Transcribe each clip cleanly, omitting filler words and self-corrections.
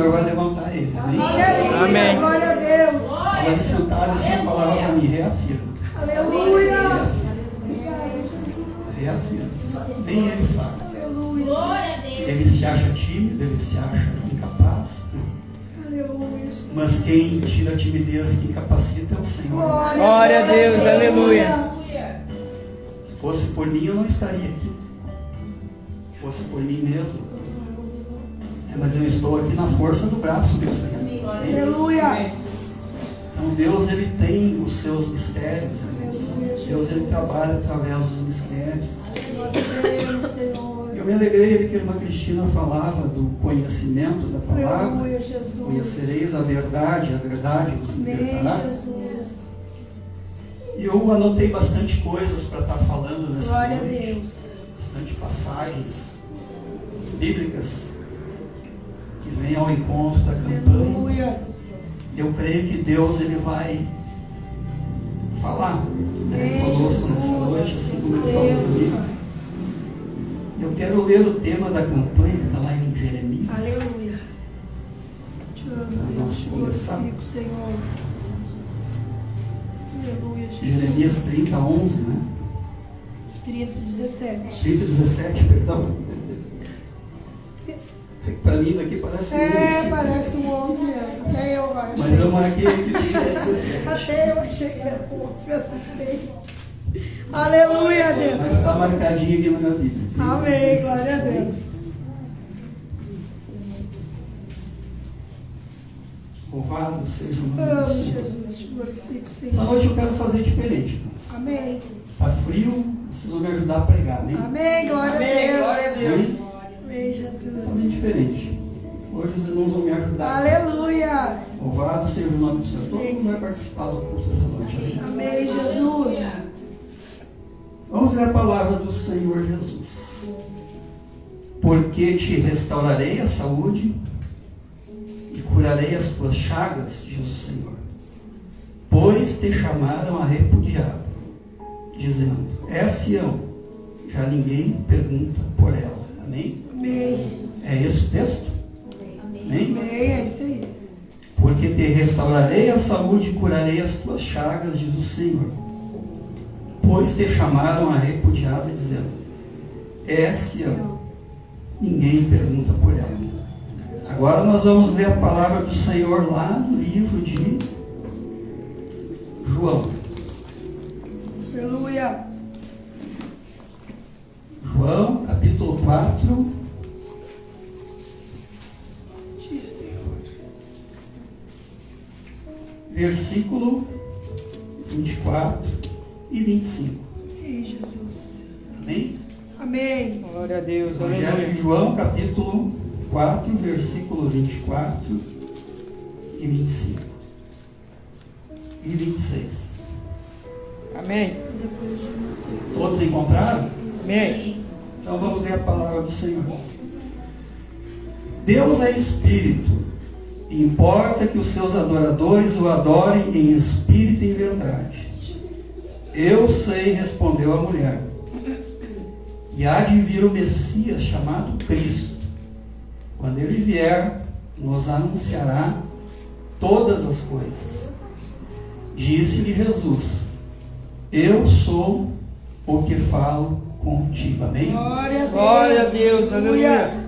Senhor vai levantar ele. Amém? Amém. Glória a Deus. Estava ali sentado, o Senhor falava para mim, reafirma. Aleluia. Reafirma. Nem ele sabe. Aleluia. Ele se acha tímido, ele se acha incapaz. Aleluia. Mas quem tira a timidez e incapacita é o Senhor. Glória a Deus, aleluia. Se fosse por mim, eu não estaria aqui. Se fosse por mim mesmo. Mas eu estou aqui na força do braço do Senhor. Aleluia. Então Deus, ele tem os seus mistérios. Deus, ele trabalha através dos mistérios. Eu me alegrei que a irmã Cristina falava do conhecimento da palavra. Aleluia, Jesus. Conhecereis a verdade vos libertará. Jesus. E eu anotei bastante coisas para estar falando nessa Glória a noite. Deus. Bastante passagens bíblicas que vêm ao encontro da campanha. Aleluia. Eu creio que Deus, ele vai falar conosco nessa noite, assim como ele falou comigo. Eu quero ler o tema da campanha, que está lá em Jeremias. Aleluia. Te amo, Deus. Te glorifico, Senhor. Aleluia, Jesus. Jeremias 30, 11, né? 30, 17. 30, 17, perdão. Para mim daqui parece um 11. Parece um 11 mesmo. Até eu acho. Mas eu marquei aqui 30, 17. Até eu achei que era 11, me assustei. Aleluia, Deus. Mas está marcadinho aqui na minha Bíblia. Amém, glória a Deus. Louvado seja o nome Amo, do Senhor. Jesus, te glorifico, Essa Senhor. noite eu quero fazer diferente, irmãos. Amém. Está frio, vocês vão me ajudar a pregar, amém? Amém, glória a Amém, Deus. glória a Deus. Amém? Amém, Fazer Jesus. diferente. Hoje os irmãos vão me ajudar. Aleluia. Louvado seja o nome do Senhor. Todo mundo vai participar do culto essa noite, amém? Amém, Jesus. Vamos ler a palavra do Senhor Jesus. Porque te restaurarei a saúde e curarei as tuas chagas, diz o Senhor. Pois te chamaram a repudiado, dizendo, é Sião, já ninguém pergunta por ela. Amém? Amém. É esse o texto? Amém? Amém, é isso aí. Porque te restaurarei a saúde e curarei as tuas chagas, diz o Senhor. Pois te chamaram a repudiado, dizendo, é Sião, ninguém pergunta por ela. Agora nós vamos ler a palavra do Senhor lá no livro de João. Aleluia. João, capítulo 4, versículo 24 e 25. Amém, Jesus. Amém? Amém. Glória a Deus, Evangelho aleluia. de João, capítulo 4, versículo 24 e 25. E 26. Amém. Depois de Mateus. Todos encontraram? Amém. Então vamos ler a palavra do Senhor. Deus é Espírito, e importa que os seus adoradores o adorem em espírito e em verdade. Eu sei, respondeu a mulher, e há de vir o Messias chamado Cristo. Quando ele vier, nos anunciará todas as coisas. Disse-lhe Jesus, eu sou o que falo contigo. Amém? Glória a Deus. Glória a Deus, aleluia.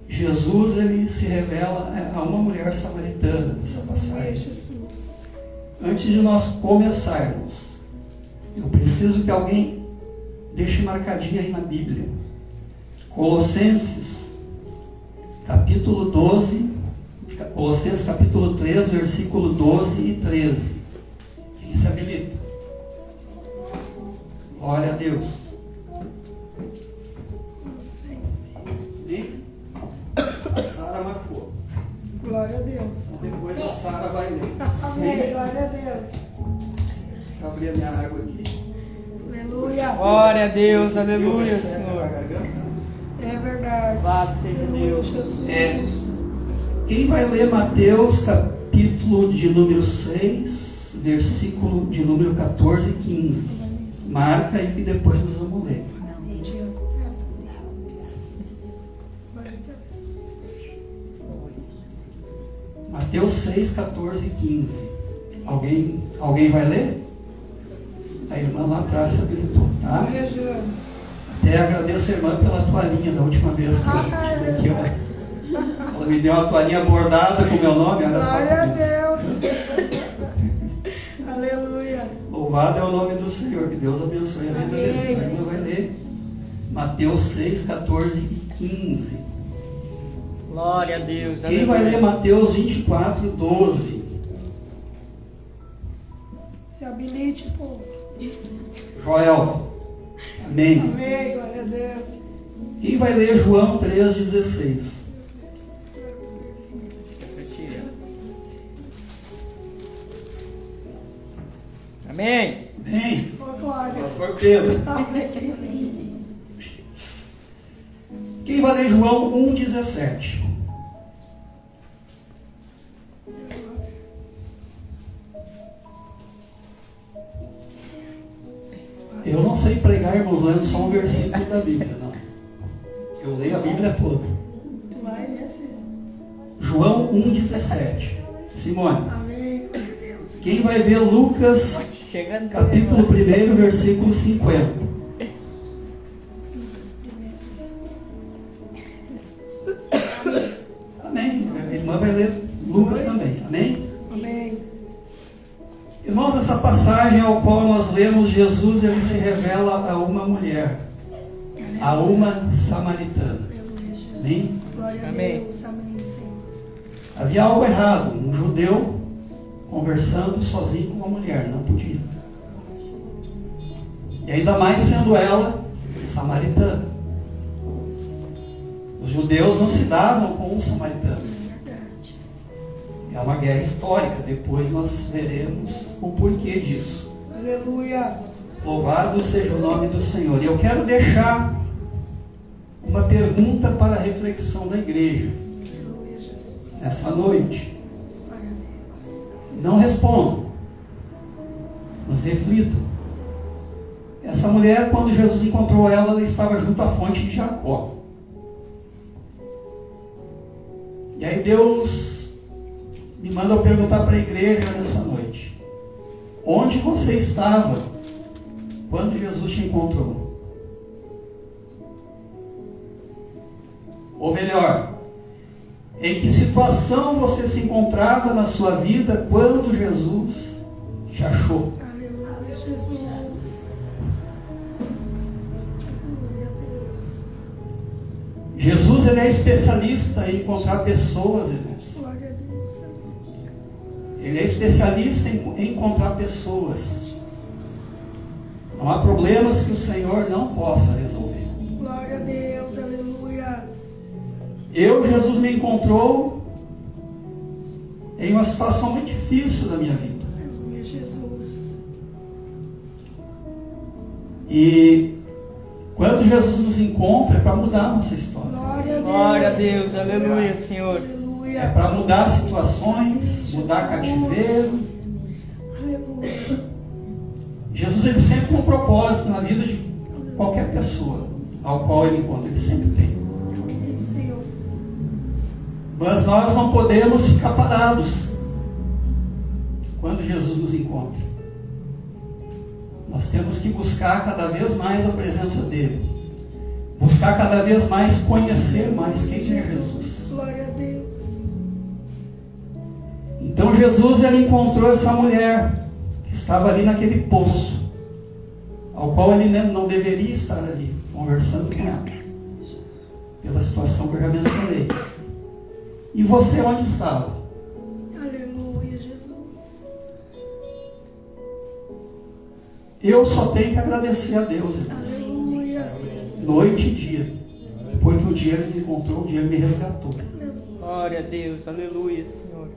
Jesus, ele se revela a uma mulher samaritana nessa Amém, passagem. Jesus. Antes de nós começarmos, eu preciso que alguém deixe marcadinho aí na Bíblia. Colossenses, capítulo 12, Colossenses capítulo 3, versículo 12 e 13. Quem se habilita? Glória a Deus. E a Sara marcou. Glória a Deus. Depois a Sara vai ler. Amém. Glória a Deus. Deixa eu abrir a minha água aqui. Aleluia. Glória a Deus, Esse fio aleluia, vai secar a Senhor. garganta. É verdade. Louvado seja Aleluia, Deus. Jesus. Quem vai ler Mateus, capítulo de número 6, versículo de número 14 e 15? Marca aí que depois nós vamos ler. Mateus 6, 14 e 15. Alguém vai ler? A irmã lá atrás se habilitou, tá? Glória a Deus. Até agradeço a irmã pela toalhinha da última vez que eu tive aqui, ó. Ela me deu uma toalhinha bordada com o meu nome, olha só. Glória a Deus. Aleluia. Louvado é o nome do Senhor, que Deus abençoe a vida dele. A irmã vai ler Mateus 6, 14 e 15. Glória a Deus. Quem vai ler Mateus 24, 12? Se habilite, povo. Joel. Amém. Amém, glória a Deus. Quem vai ler João 3, 16? Amém. Amém. Ô, glória. Pastor Pedro. Amém. Quem vai ler João 1, 17? Eu não sei pregar, irmãos, lendo só um versículo da Bíblia, não. Eu leio a Bíblia toda. Tu vai nesse. João 1, 17. Simone. Amém, glória a Deus. Quem vai ver Lucas, Chegando. capítulo 1, versículo 50? Amém. A irmã vai ler Lucas também. Amém? Amém. Irmãos, essa passagem ao qual nós lemos, Jesus, ele se revela a uma mulher, a uma samaritana. Amém? Glória a Amém. Deus. Amém, Senhor. Havia algo errado, um judeu conversando sozinho com uma mulher, não podia. E ainda mais sendo ela samaritana. Os judeus não se davam com os samaritanos. Verdade. É uma guerra histórica, depois nós veremos o porquê disso. Aleluia. Louvado seja o nome do Senhor. E eu quero deixar uma pergunta para a reflexão da igreja Aleluia, Jesus. nessa noite. Glória a Deus. Não respondam, mas reflitam. Essa mulher, quando Jesus encontrou ela, ela estava junto à fonte de Jacó. E aí Deus me manda eu perguntar para a igreja nessa noite: onde você estava quando Jesus te encontrou? Ou melhor, em que situação você se encontrava na sua vida quando Jesus te achou? Aleluia, Jesus. Glória a Deus. Jesus, ele é especialista em encontrar pessoas, irmãos. Glória a Deus. Ele é especialista em encontrar pessoas. Não há problemas que o Senhor não possa resolver. Glória a Deus. Aleluia. Jesus me encontrou em uma situação muito difícil da minha vida. Aleluia, Jesus. E quando Jesus nos encontra é para mudar a nossa história. Glória a Deus. Glória a Deus. Aleluia, Senhor. É Aleluia. para mudar situações, mudar cativeiro. Aleluia. Jesus, ele sempre tem um propósito na vida de qualquer pessoa ao qual ele encontra. Ele sempre tem. Amém, Senhor. Mas nós não podemos ficar parados quando Jesus nos encontra. Nós temos que buscar cada vez mais a presença dele. Buscar cada vez mais conhecer mais quem é Jesus. Glória a Deus. Então Jesus, ele encontrou essa mulher que estava ali naquele poço, ao qual ele não deveria estar ali, conversando com ela, pela situação que eu já mencionei. E você onde estava? Aleluia, Jesus. Eu só tenho que agradecer a Deus, irmãos. Aleluia. Noite e dia. Porque o dia ele me encontrou, o dia ele me resgatou. Glória a Deus. Aleluia, Senhor.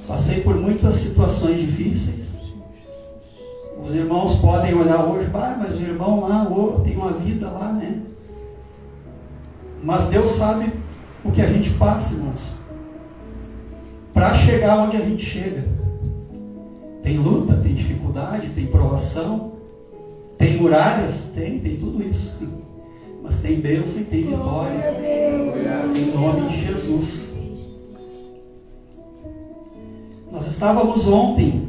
Passei por muitas situações difíceis. Os irmãos podem olhar hoje, mas o irmão lá tem uma vida lá, né? Mas Deus sabe o que a gente passa, irmãos. Para chegar onde a gente chega. Tem luta, tem dificuldade, tem provação, tem muralhas, tem tudo isso. Mas tem bênção e tem Glória a vitória. Deus. Em nome de Jesus. estávamos ontem,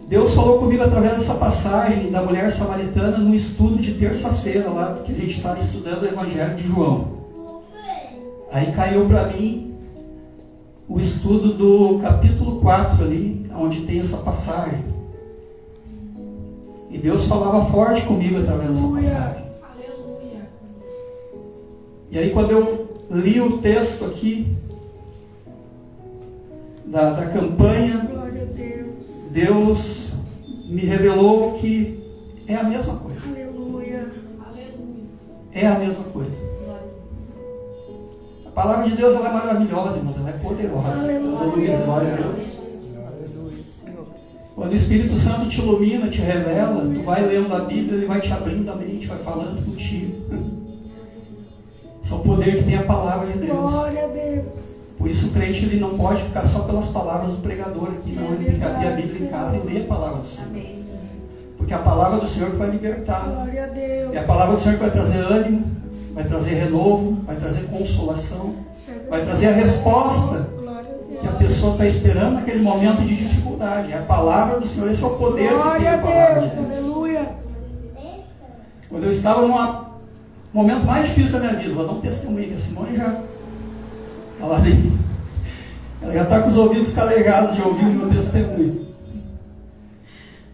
Deus falou comigo através dessa passagem da mulher samaritana no estudo de terça-feira lá, que a gente está estudando o Evangelho de João. Aí caiu para mim o estudo do capítulo 4 ali, onde tem essa passagem. E Deus falava forte comigo através dessa passagem. E aí quando eu li o texto aqui da campanha, Deus me revelou que é a mesma coisa. Aleluia. É a mesma coisa. A palavra de Deus ela é maravilhosa, irmãos, ela é poderosa. Aleluia. Glória a Deus. Quando o Espírito Santo te ilumina, te revela, tu vai lendo a Bíblia, ele vai te abrindo a mente, vai falando contigo. Esse é o poder que tem a palavra de Deus. Glória a Deus. Por isso o crente ele não pode ficar só pelas palavras do pregador aqui, não. Ele tem que abrir a Bíblia em casa e ler a palavra do Senhor. Porque a palavra do Senhor que vai libertar. Glória a Deus. É a palavra do Senhor que vai trazer ânimo, vai trazer renovo, vai trazer consolação, vai trazer a resposta que a pessoa está esperando naquele momento de dificuldade. É a palavra do Senhor, esse é o poder que tem a palavra de Deus. Aleluia. Quando eu estava num momento mais difícil da minha vida, vou dar um testemunho, que a Simone ela já está com os ouvidos calejados de ouvir o meu testemunho.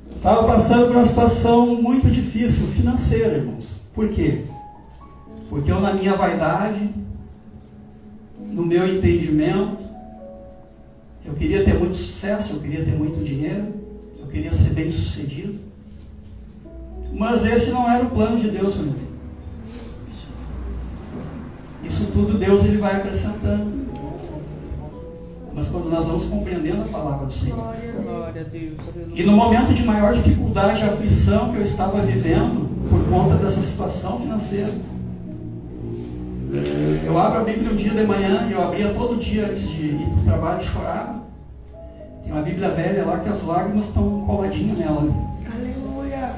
Eu estava passando por uma situação muito difícil, financeira, irmãos. Por quê? Porque eu, na minha vaidade, no meu entendimento, eu queria ter muito sucesso, eu queria ter muito dinheiro, eu queria ser bem sucedido. Mas esse não era o plano de Deus para mim. Isso tudo Deus ele vai acrescentando. Mas quando nós vamos compreendendo a palavra do Senhor. Glória a Deus. E no momento de maior dificuldade e aflição que eu estava vivendo, por conta dessa situação financeira, eu abro a Bíblia um dia de manhã, e eu abria todo dia antes de ir para o trabalho e chorava. Tem uma Bíblia velha lá que as lágrimas estão coladinhas nela. Aleluia.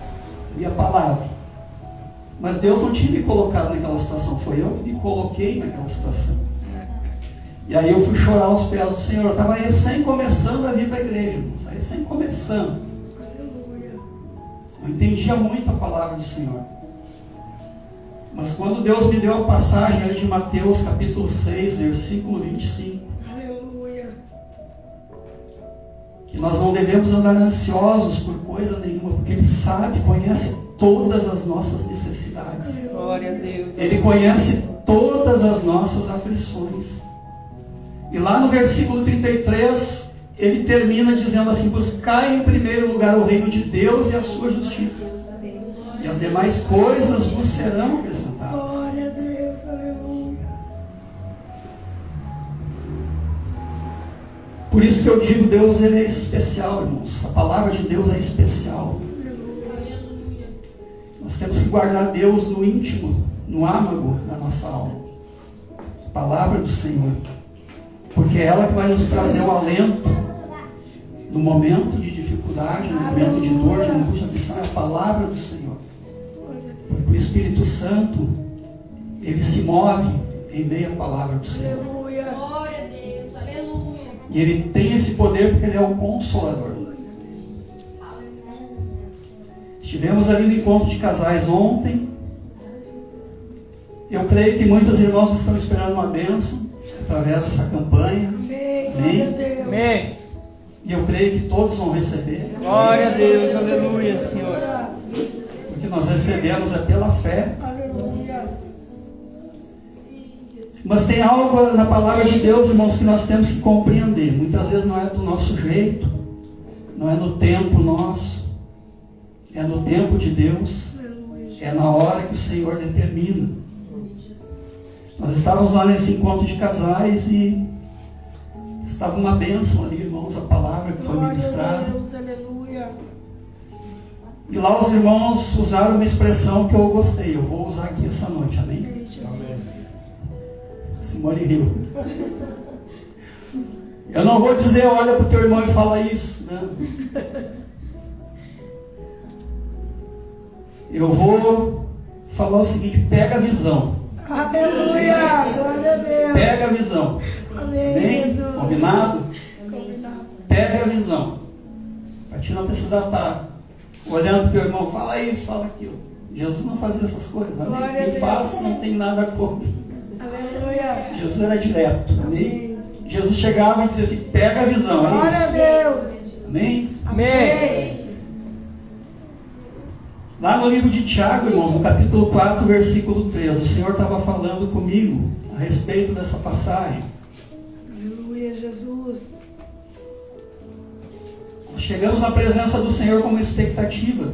E a palavra. Mas Deus não tinha me colocado naquela situação, foi eu que me coloquei naquela situação. E aí eu fui chorar aos pés do Senhor. Eu estava recém começando a vir para a igreja, irmãos. Recém começando. Aleluia. Eu entendia muito a palavra do Senhor. Mas quando Deus me deu a passagem ali de Mateus capítulo 6, versículo 25, Aleluia. que nós não devemos andar ansiosos por coisa nenhuma, porque Ele sabe, conhece todas as nossas necessidades. Glória a Deus. Ele conhece todas as nossas aflições. E lá no versículo 33, ele termina dizendo assim: buscai em primeiro lugar o reino de Deus e a sua justiça, e as demais coisas vos serão acrescentadas. Glória a Deus. Aleluia. Por isso que eu digo, Deus ele é especial, irmãos. A palavra de Deus é especial. Nós temos que guardar Deus no íntimo, no âmago da nossa alma. A palavra do Senhor. Porque é ela que vai nos trazer o alento no momento de dificuldade, no momento de dor, de angústia, aflição. É a palavra do Senhor. Porque o Espírito Santo, ele se move em meio à palavra do Senhor. Aleluia. Glória a Deus, aleluia. E ele tem esse poder porque ele é o Consolador. Estivemos ali no encontro de casais ontem. Eu creio que muitos irmãos estão esperando uma bênção através dessa campanha. Amém. Glória a Deus. Amém. E eu creio que todos vão receber. Glória a Deus. Aleluia, Senhor. Porque nós recebemos é pela fé. Aleluia. Mas tem algo na palavra de Deus, irmãos, que nós temos que compreender. Muitas vezes não é do nosso jeito, não é no tempo nosso, é no tempo de Deus, é na hora que o Senhor determina. Nós estávamos lá nesse encontro de casais e estava uma bênção ali, irmãos, a palavra que foi Glória a ministrada. Deus. Aleluia. E lá os irmãos usaram uma expressão que eu gostei. Eu vou usar aqui essa noite, amém? Amém, Jesus. Simone riu. Eu não vou dizer, olha para o teu irmão e fala isso, né? Eu vou falar o seguinte: pega a visão. Aleluia. Glória a Deus. Pega a visão. Amém, Amém? Jesus. Combinado? Combinado. pega a visão. Para ti não precisar estar olhando para o teu irmão, fala isso, fala aquilo. Jesus não fazia essas coisas. Amém? Quem faz não tem nada contra. Aleluia. Jesus era direto. Amém? Jesus chegava e dizia assim, pega a visão. Glória a Deus. Amém? Amém. Lá no livro de Tiago, irmãos, no capítulo 4, versículo 13, o Senhor estava falando comigo a respeito dessa passagem. Aleluia, Jesus. Nós chegamos na presença do Senhor com uma expectativa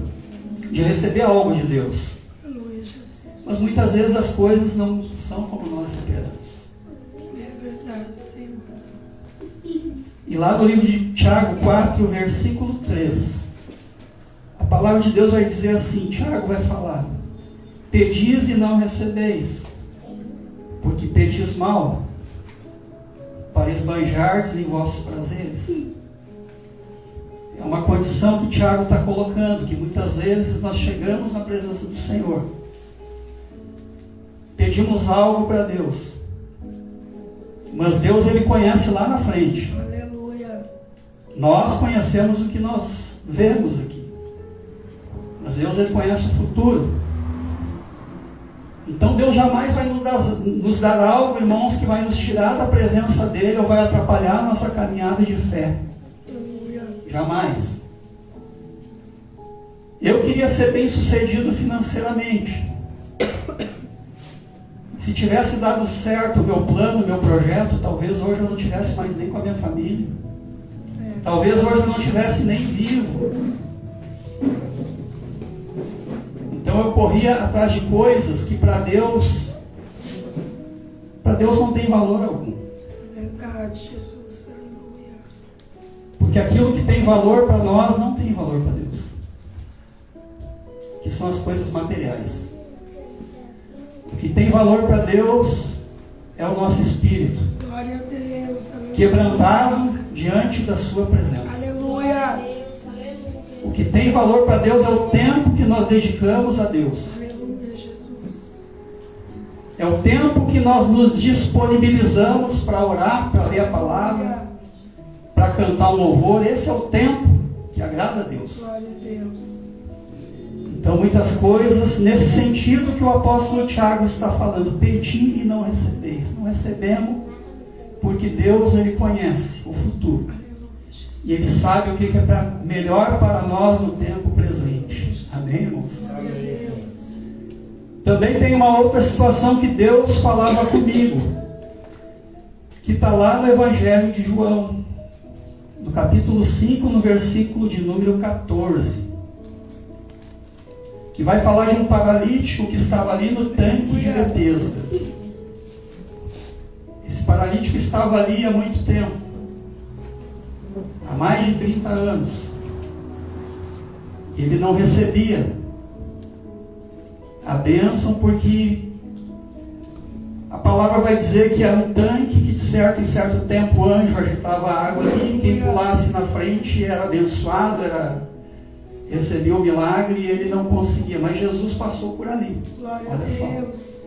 de receber algo de Deus. Aleluia, Jesus. Mas muitas vezes as coisas não são como nós esperamos. É verdade, Senhor. E lá no livro de Tiago 4, versículo 3, a palavra de Deus vai dizer assim, Tiago vai falar, pedis e não recebeis, porque pedis mal, para esbanjardes em vossos prazeres. É uma condição que Tiago está colocando, que muitas vezes nós chegamos na presença do Senhor, pedimos algo para Deus, mas Deus ele conhece lá na frente. Aleluia. Nós conhecemos o que nós vemos aqui, mas Deus ele conhece o futuro. Então Deus jamais vai nos dar algo, irmãos, que vai nos tirar da presença dele ou vai atrapalhar a nossa caminhada de fé. Aleluia. Jamais. Eu queria ser bem sucedido financeiramente. Se tivesse dado certo o meu plano, o meu projeto, talvez hoje eu não estivesse mais nem com a minha família. Talvez hoje eu não estivesse nem vivo. Então eu corria atrás de coisas que para Deus não tem valor algum. Verdade, Jesus. Aleluia. Porque aquilo que tem valor para nós não tem valor para Deus. Que são as coisas materiais. O que tem valor para Deus é o nosso espírito, Glória a Deus. Aleluia. quebrantado diante da sua presença. Aleluia. O que tem valor para Deus é o tempo que nós dedicamos a Deus. Aleluia, Jesus. É o tempo que nós nos disponibilizamos para orar, para ler a palavra, para cantar um louvor. Esse é o tempo que agrada a Deus. Glória a Deus. Então muitas coisas nesse sentido que o apóstolo Tiago está falando, pedi e não recebeis. Não recebemos porque Deus ele conhece o futuro e ele sabe o que é melhor para nós no tempo presente. Amém, irmãos? Glória a Deus. Também tem uma outra situação que Deus falava comigo, que está lá no Evangelho de João, no capítulo 5, no versículo de número 14. Que vai falar de um paralítico que estava ali no tanque de Betesda. Esse paralítico estava ali há muito tempo, há mais de 30 anos. Ele não recebia a bênção porque a palavra vai dizer que era um tanque que de certo em certo tempo o anjo agitava a água ali, quem pulasse na frente era abençoado, recebeu o milagre e ele não conseguia, mas Jesus passou por ali. Glória Olha a só. Deus.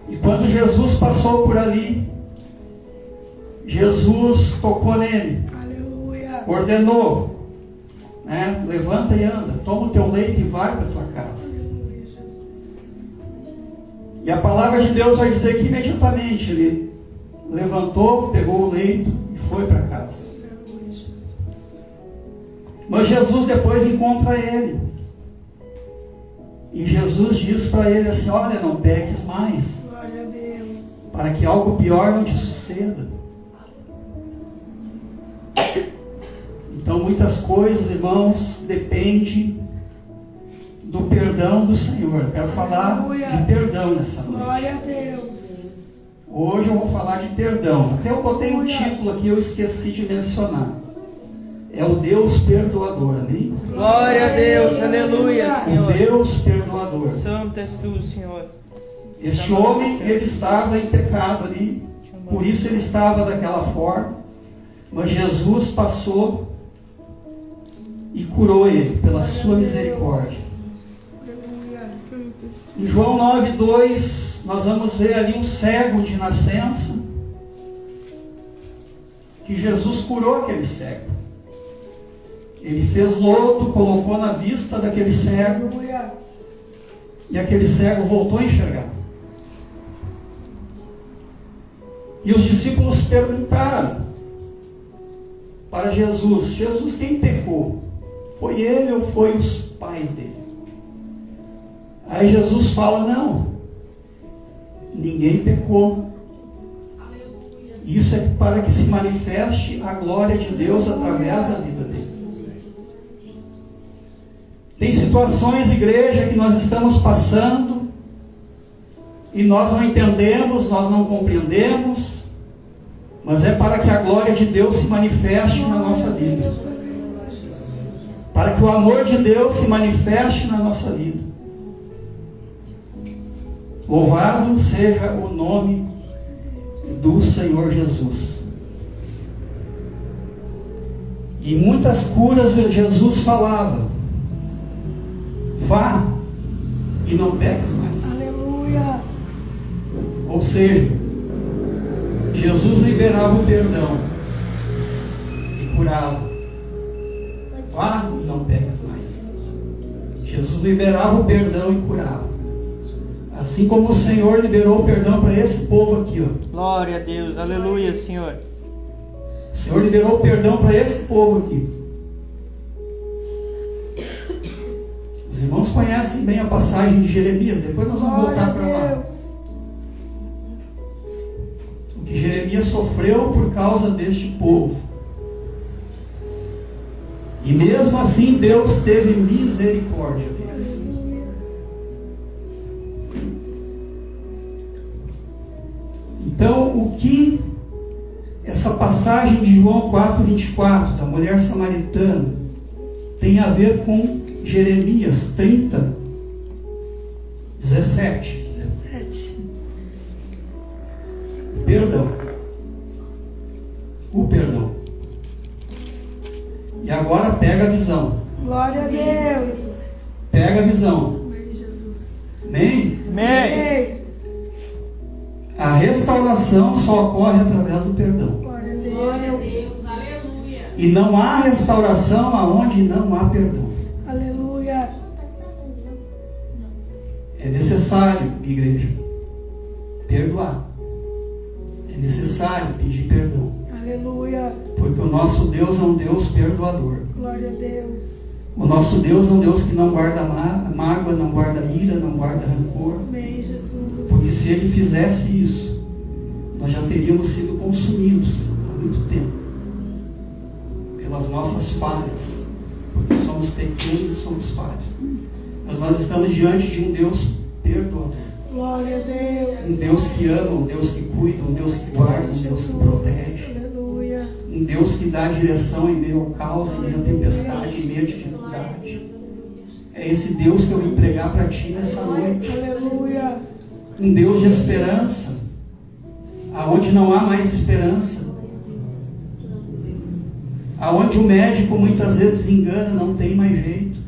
E quando Jesus passou por ali, Jesus tocou nele, Aleluia. ordenou, né? Levanta e anda, toma o teu leito e vai para a tua casa. Aleluia, Jesus. E a palavra de Deus vai dizer que imediatamente ele levantou, pegou o leito e foi para casa. Aleluia, Jesus. Mas Jesus depois encontra ele. E Jesus diz para ele assim, olha, não peques mais, Glória a Deus. para que algo pior não te suceda. Então muitas coisas, irmãos, dependem do perdão do Senhor. Eu quero falar Aleluia. de perdão nessa Glória noite. a Deus. Hoje eu vou falar de perdão. Até eu botei um Aleluia. título aqui, eu esqueci de mencionar. É o Deus perdoador, amém? Glória a Deus. Aleluia, O Senhor. Deus perdoador. Santo és tu, Senhor. Este homem, ele estava em pecado ali, por isso ele estava daquela forma, mas Jesus passou e curou ele pela sua misericórdia. Aleluia. Em João 9:2, nós vamos ver ali um cego de nascença, que Jesus curou aquele cego. Ele fez lodo, colocou na vista daquele cego, Aleluia. e aquele cego voltou a enxergar. E os discípulos perguntaram para Jesus: Jesus, quem pecou? Foi ele ou foi os pais dele? Aí Jesus fala: não, ninguém pecou. Aleluia. Isso é para que se manifeste a glória de Deus através da vida deles. Tem situações, igreja, que nós estamos passando e nós não entendemos, nós não compreendemos, mas é para que a glória de Deus se manifeste na nossa vida. Para que o amor de Deus se manifeste na nossa vida. Louvado seja o nome do Senhor Jesus. E muitas curas Jesus falava: vá e não peques mais. Aleluia. Ou seja, Jesus liberava o perdão e curava. Vá e não peques mais. Jesus liberava o perdão e curava. Assim como o Senhor liberou o perdão para esse povo aqui, ó. Glória a Deus. Aleluia, Senhor. O Senhor liberou o perdão para esse povo aqui. Os irmãos conhecem bem a passagem de Jeremias. Depois nós vamos Glória a voltar para lá. Deus. O que Jeremias sofreu por causa deste povo. E mesmo assim Deus teve misericórdia deles. Então, o que essa passagem de João 4:24, da mulher samaritana, tem a ver com Jeremias 30, 17? 17. Perdão. O perdão. E agora pega a visão. Glória a Deus. Pega a visão. Amém, Jesus. Amém? Amém. Ei. A restauração só ocorre através do perdão. Glória a Glória a Deus. Deus. Aleluia. E não há restauração aonde não há perdão. Aleluia. É necessário, igreja, perdoar. É necessário pedir perdão. Aleluia. Porque o nosso Deus é um Deus perdoador. Glória a Deus. O nosso Deus é um Deus que não guarda mágoa, não guarda ira, não guarda rancor. Amém, Jesus. Porque se Ele fizesse isso, nós já teríamos sido consumidos há muito tempo. Pelas nossas falhas. Porque somos pequenos e somos falhos. Mas nós estamos diante de um Deus perdoador. Glória a Deus. Um Deus que ama, um Deus que cuida, um Deus que guarda, um Deus que protege. Aleluia. Um Deus que dá direção em meio ao caos, em meio à tempestade, em meio à dificuldade. É esse Deus que eu vim pregar para ti nessa noite. Aleluia. Um Deus de esperança, aonde não há mais esperança. Aonde o médico muitas vezes engana, não tem mais jeito.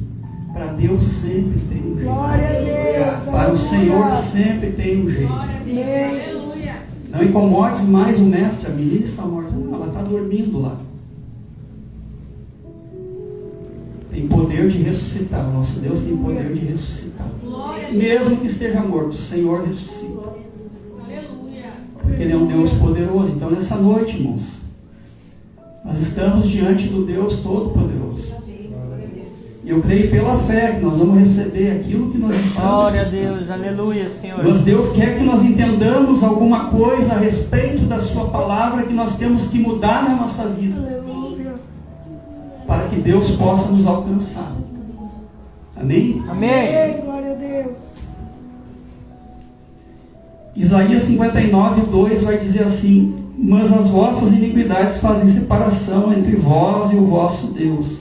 Para Deus sempre tem um jeito. Glória a Deus. Para o Senhor Aleluia. sempre tem um jeito. Glória a Deus. Amém. Aleluia. Não incomodes mais o mestre, a menina está morta. Não, ela está dormindo lá. Tem poder de ressuscitar. O nosso Deus tem poder de ressuscitar. Glória a Deus. Mesmo que esteja morto, o Senhor ressuscita. Aleluia. Porque Ele é um Deus poderoso. Então nessa noite, irmãos, nós estamos diante do Deus Todo-Poderoso. E eu creio pela fé que nós vamos receber aquilo que nós estamos Glória a buscando. Deus. Aleluia, Senhor. Mas Deus quer que nós entendamos alguma coisa a respeito da sua palavra que nós temos que mudar na nossa vida. Aleluia. Para que Deus possa nos alcançar. Amém? Amém. Ei, glória a Deus. Isaías 59:2 vai dizer assim: mas as vossas iniquidades fazem separação entre vós e o vosso Deus,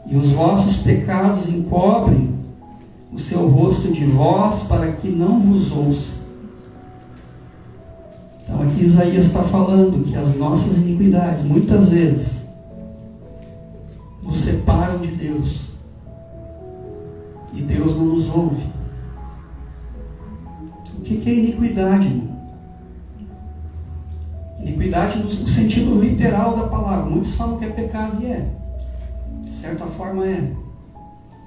e os vossos pecados encobrem o seu rosto de vós para que não vos ouça. Então aqui Isaías está falando que as nossas iniquidades muitas vezes nos separam de Deus, e Deus não nos ouve. O que é iniquidade, irmão? Iniquidade no sentido literal da palavra. Muitos falam que é pecado, e é. certa forma é.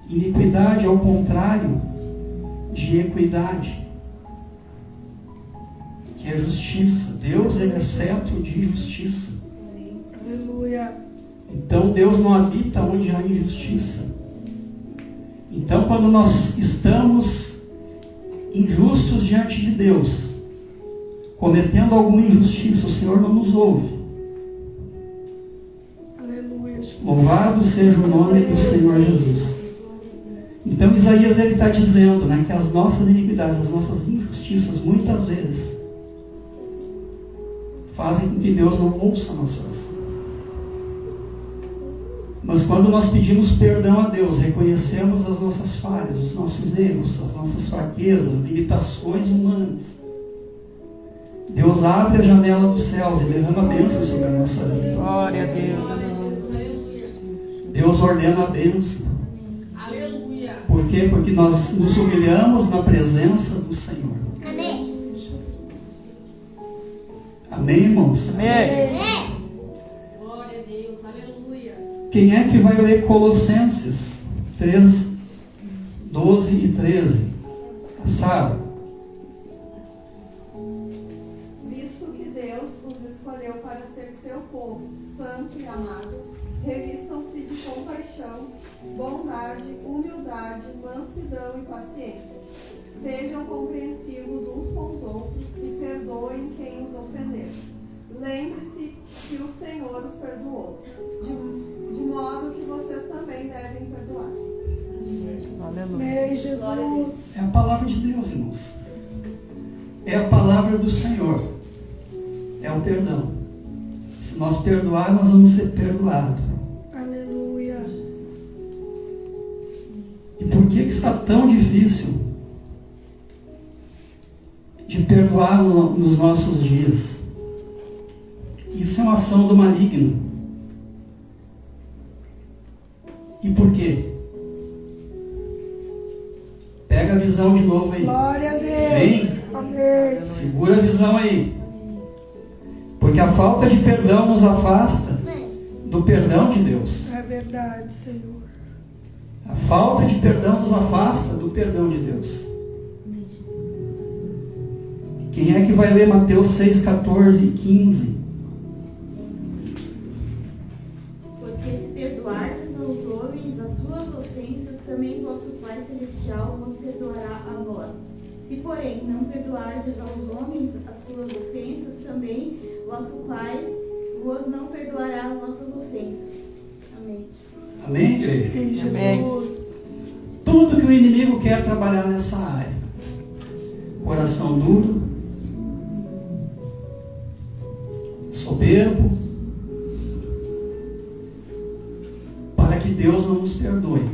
Iniquidade é o contrário de equidade, que é justiça. Deus, ele é cetro de justiça. Aleluia. Então Deus não habita onde há injustiça. Então quando nós estamos injustos diante de Deus, cometendo alguma injustiça, o Senhor não nos ouve. Aleluia. Louvado seja o nome do Senhor Jesus. Então Isaías ele está dizendo, né, que as nossas iniquidades, as nossas injustiças, muitas vezes fazem com que Deus não ouça a nossa oração. Mas quando nós pedimos perdão a Deus, reconhecemos as nossas falhas, os nossos erros, as nossas fraquezas, limitações humanas, Deus abre a janela dos céus e derrama bênção sobre a nossa vida. Glória a Deus. Aleluia. Deus ordena a bênção. Aleluia. Por quê? Porque nós nos humilhamos na presença do Senhor. Amém, irmãos? Amém. Glória a Deus. Aleluia. Quem é que vai ler Colossenses 3, 12 e 13? A Sara. Visto que Deus os escolheu para ser seu povo, santo e amado, revistam-se de compaixão, bondade, humildade, mansidão e paciência. Sejam compreensivos uns com os outros e perdoem quem os ofender. Lembre-se que o Senhor os perdoou, de modo que vocês também devem perdoar. Aleluia. Amém, Jesus. É a palavra de Deus, irmãos. É a palavra do Senhor. É o perdão. Se nós perdoar, nós vamos ser perdoados. Aleluia. E por que está tão difícil de perdoar nos nossos dias? Isso é uma ação do maligno. E por quê? Pega a visão de novo aí. Glória a Deus. Vem. Amém. Segura a visão aí. Porque a falta de perdão nos afasta do perdão de Deus. É verdade, Senhor. A falta de perdão nos afasta do perdão de Deus. Quem é que vai ler Mateus 6, 14 e 15? Porque se perdoardes aos homens as suas ofensas, também vosso Pai Celestial vos perdoará a vós. Se, porém, não perdoardes aos homens as suas ofensas, também vosso Pai vos não perdoará as vossas ofensas. Amém. Amém, igreja? Em Jesus. Amém. Tudo que o inimigo quer trabalhar nessa área. Coração duro, soberbo, para que Deus não nos perdoe.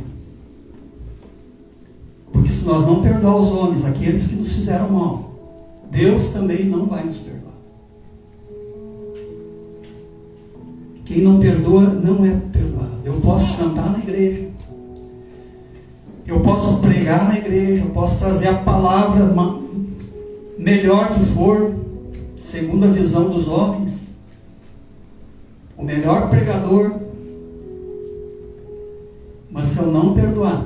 Porque se nós não perdoar os homens, aqueles que nos fizeram mal, Deus também não vai nos perdoar. Quem não perdoa não é perdoado. Eu posso cantar na igreja, eu posso pregar na igreja, eu posso trazer a palavra melhor que for, segundo a visão dos homens, o melhor pregador, mas se eu não perdoar,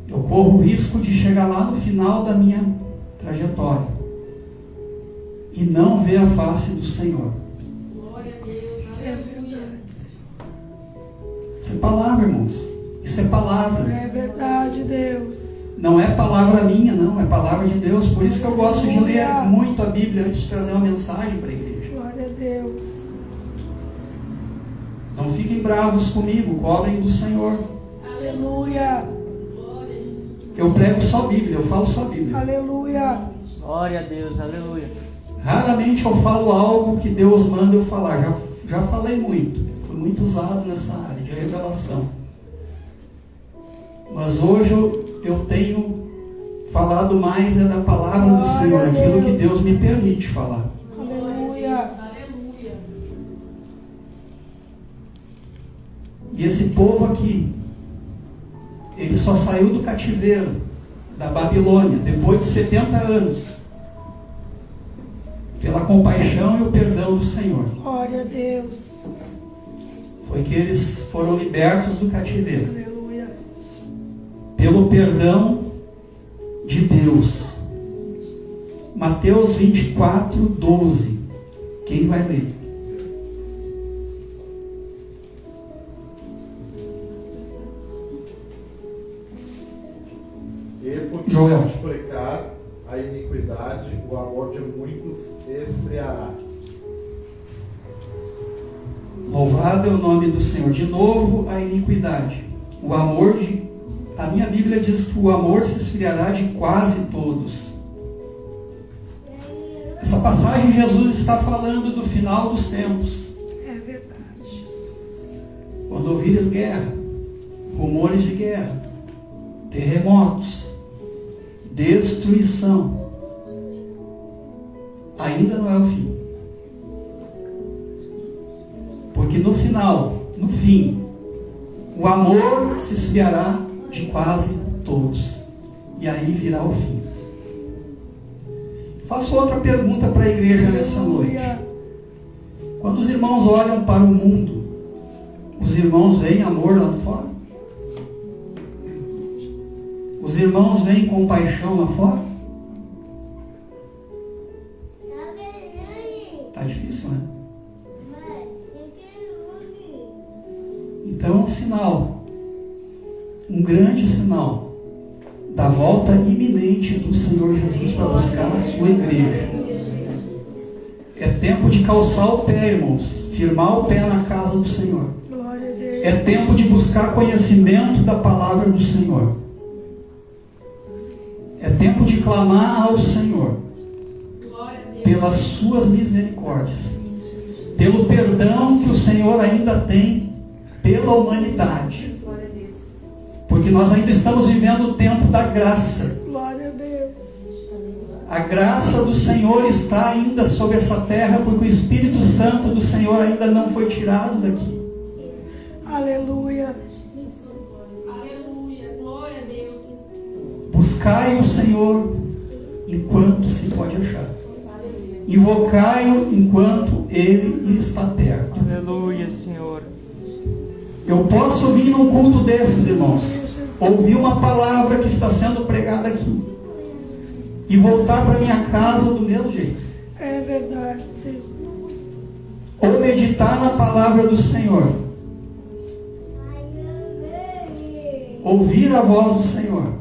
eu corro o risco de chegar lá no final da minha trajetória e não ver a face do Senhor. Glória a Deus. É Aleluia. verdade, Senhor. Isso é palavra, irmãos. Isso é palavra. É verdade, Deus. Não é palavra minha, não. É palavra de Deus. Por isso que eu gosto de ler muito a Bíblia antes de trazer uma mensagem para a igreja. Glória a Deus. Não fiquem bravos comigo. Cobrem do Senhor. Aleluia. Glória a Jesus. Eu prego só Bíblia. Eu falo só Bíblia. Aleluia. Glória a Deus. Aleluia. Raramente eu falo algo que Deus manda eu falar. Já falei muito. Fui muito usado nessa área de revelação. Mas hoje eu tenho falado mais da palavra do Glória Senhor, a aquilo que Deus. Deus me permite falar. Aleluia. Aleluia. E esse povo aqui, ele só saiu do cativeiro da Babilônia depois de 70 anos, pela compaixão e o perdão do Senhor. Glória a Deus. foi que eles foram libertos do cativeiro Aleluia. pelo perdão de Deus. Mateus 24, 12. Quem vai ler? E por Joel. multiplicar a iniquidade, o amor de muitos esfriará. Louvado é o nome do Senhor. De novo, a iniquidade. O amor de... A minha Bíblia diz que o amor se esfriará de quase todos. Essa passagem, Jesus está falando do final dos tempos. É verdade, Jesus. Quando ouvires guerra, rumores de guerra, terremotos, destruição, ainda não é o fim. Porque no final, no fim, o amor se esfriará de quase todos. E aí virá o fim. Faço outra pergunta para a igreja nessa noite. Quando os irmãos olham para o mundo, os irmãos veem amor lá fora? Os irmãos veem compaixão lá fora? Tá difícil, né? Então é um sinal, um grande sinal da volta iminente do Senhor Jesus para buscar a sua igreja. É tempo de calçar o pé, irmãos, firmar o pé na casa do Senhor. Glória a Deus. É tempo de buscar conhecimento da palavra do Senhor. É tempo de clamar ao Senhor Glória a Deus. pelas suas misericórdias, pelo perdão que o Senhor ainda tem pela humanidade. Porque nós ainda estamos vivendo o tempo da graça. Glória a Deus. A graça do Senhor está ainda sobre essa terra, porque o Espírito Santo do Senhor ainda não foi tirado daqui. Aleluia. Aleluia. Glória a Deus. Buscai o Senhor enquanto se pode achar. Invocai-o enquanto Ele está perto. Aleluia, Senhor. Eu posso vir num culto desses, irmãos, ouvir uma palavra que está sendo pregada aqui e voltar para minha casa do mesmo jeito. É verdade, Senhor. Ou meditar na palavra do Senhor, ouvir a voz do Senhor,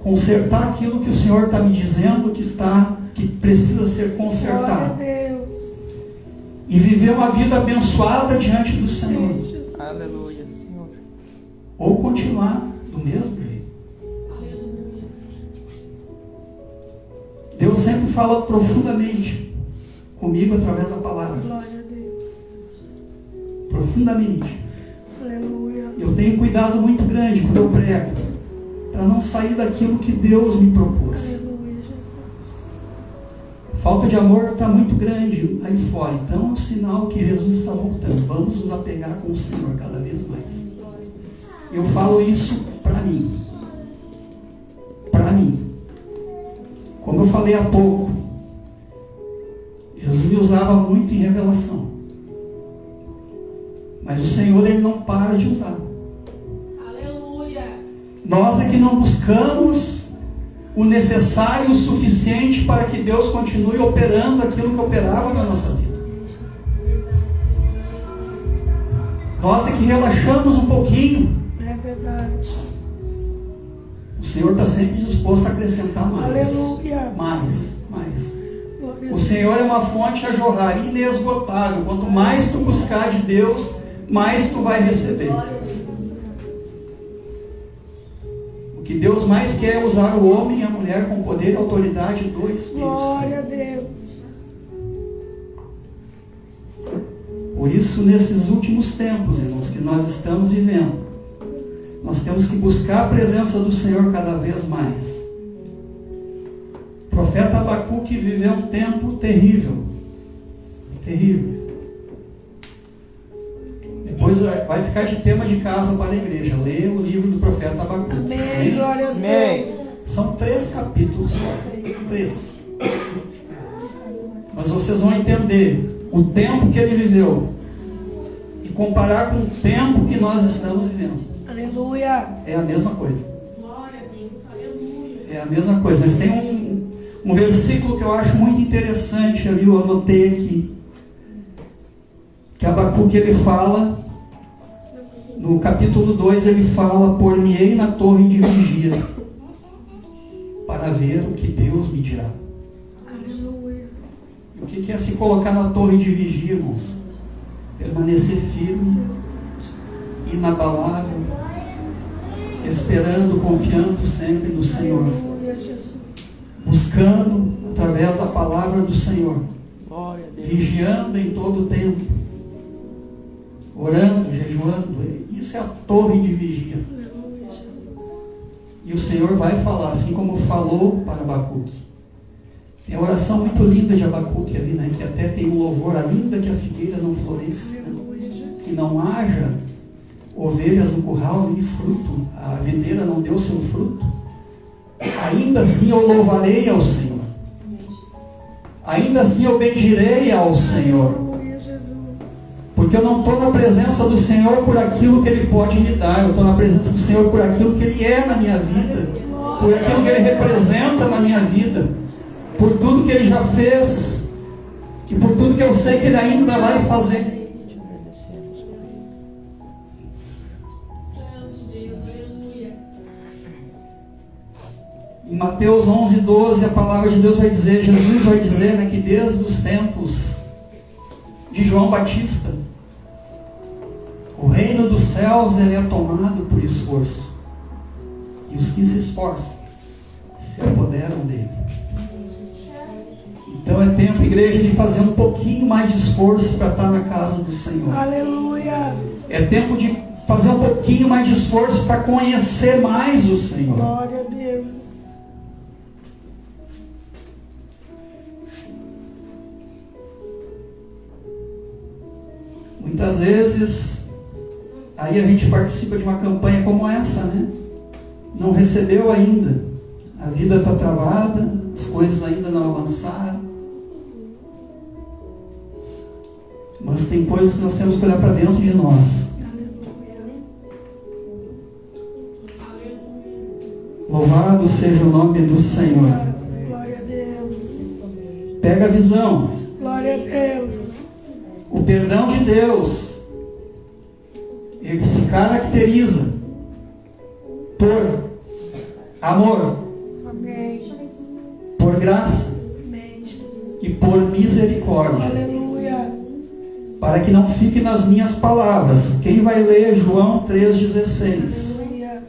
consertar aquilo que o Senhor está me dizendo que precisa ser Glória a consertado, Deus. e viver uma vida abençoada diante do Senhor, Aleluia, Senhor. ou continuar do mesmo jeito. Aleluia. Deus sempre fala profundamente comigo através da palavra. Glória a Deus. Profundamente. Aleluia. Eu tenho cuidado muito grande quando eu prego, para não sair daquilo que Deus me propôs. Aleluia, Jesus. Falta de amor está muito grande aí fora, então é um sinal que Jesus está voltando. Vamos nos apegar com o Senhor cada vez mais. Eu falo isso para mim. Para mim. Como eu falei há pouco, Jesus me usava muito em revelação. Mas o Senhor, Ele não para de usar. Aleluia. Nós é que não buscamos o necessário e o suficiente para que Deus continue operando aquilo que operava na nossa vida. Nós é que relaxamos um pouquinho. É verdade. O Senhor está sempre disposto a acrescentar mais. Aleluia. Mais. Glória a O Senhor é uma fonte a jorrar, inesgotável. Quanto mais tu buscar de Deus, mais tu vai receber. O que Deus mais quer é usar o homem e a mulher com poder e autoridade do Espírito Glória a Santo. Deus. Por isso, nesses últimos tempos, irmãos, que nós estamos vivendo, nós temos que buscar a presença do Senhor cada vez mais. O profeta Abacuque viveu um tempo terrível. Terrível. Depois vai ficar de tema de casa para a igreja. Leia o livro do profeta Abacuque. Amém. Glória a Amém. Deus. São 3 capítulos só. 3. Mas vocês vão entender o tempo que ele viveu e comparar com o tempo que nós estamos vivendo. Aleluia. É a mesma coisa. Glória a Deus. Aleluia. É a mesma coisa. Mas tem um versículo que eu acho muito interessante ali, eu anotei aqui. Que Abacuque ele fala, no capítulo 2 ele fala: por-me-ei na torre de vigia, para ver o que Deus me dirá. Aleluia. O que é se colocar na torre de vigia, irmãos? Permanecer firme, inabalável, esperando, confiando sempre no Senhor, Aleluia, Jesus. buscando através da palavra do Senhor, Glória a Deus. vigiando em todo o tempo, orando, jejuando. Isso é a torre de vigia. Aleluia, Jesus. E o Senhor vai falar, assim como falou para Abacuque. Tem a oração muito linda de Abacuque ali, né? Que até tem um louvor: ainda que a figueira não floresça, né? Aleluia, Jesus. Que não haja ovelhas no curral nem fruto, a videira não deu seu fruto, ainda assim eu louvarei ao Senhor, ainda assim eu bendirei ao Senhor, Aleluia, Jesus. porque eu não estou na presença do Senhor por aquilo que Ele pode me dar, eu estou na presença do Senhor por aquilo que Ele é na minha vida, por aquilo que Ele representa na minha vida, por tudo que Ele já fez e por tudo que eu sei que Ele ainda vai fazer. Te agradecemos, Pai. Santo Deus. Aleluia. Em Mateus 11:12, a palavra de Deus vai dizer, Jesus vai dizer, né, que desde os tempos de João Batista, o reino dos céus ele é tomado por esforço, e os que se esforçam se apoderam dele. Então é tempo, igreja, de fazer um pouquinho mais de esforço para estar na casa do Senhor. Aleluia. É tempo de fazer um pouquinho mais de esforço para conhecer mais o Senhor. Glória a Deus. Muitas vezes, aí a gente participa de uma campanha como essa, né? Não recebeu ainda. A vida está travada, as coisas ainda não avançaram. Mas tem coisas que nós temos que olhar para dentro de nós. Louvado seja o nome do Senhor. Glória a Deus. Pega a visão. Glória a Deus. O perdão de Deus, ele se caracteriza por amor, Amém. por graça Amém, Jesus. e por misericórdia. Aleluia. Para que não fique nas minhas palavras. Quem vai ler João 3,16? Aleluia.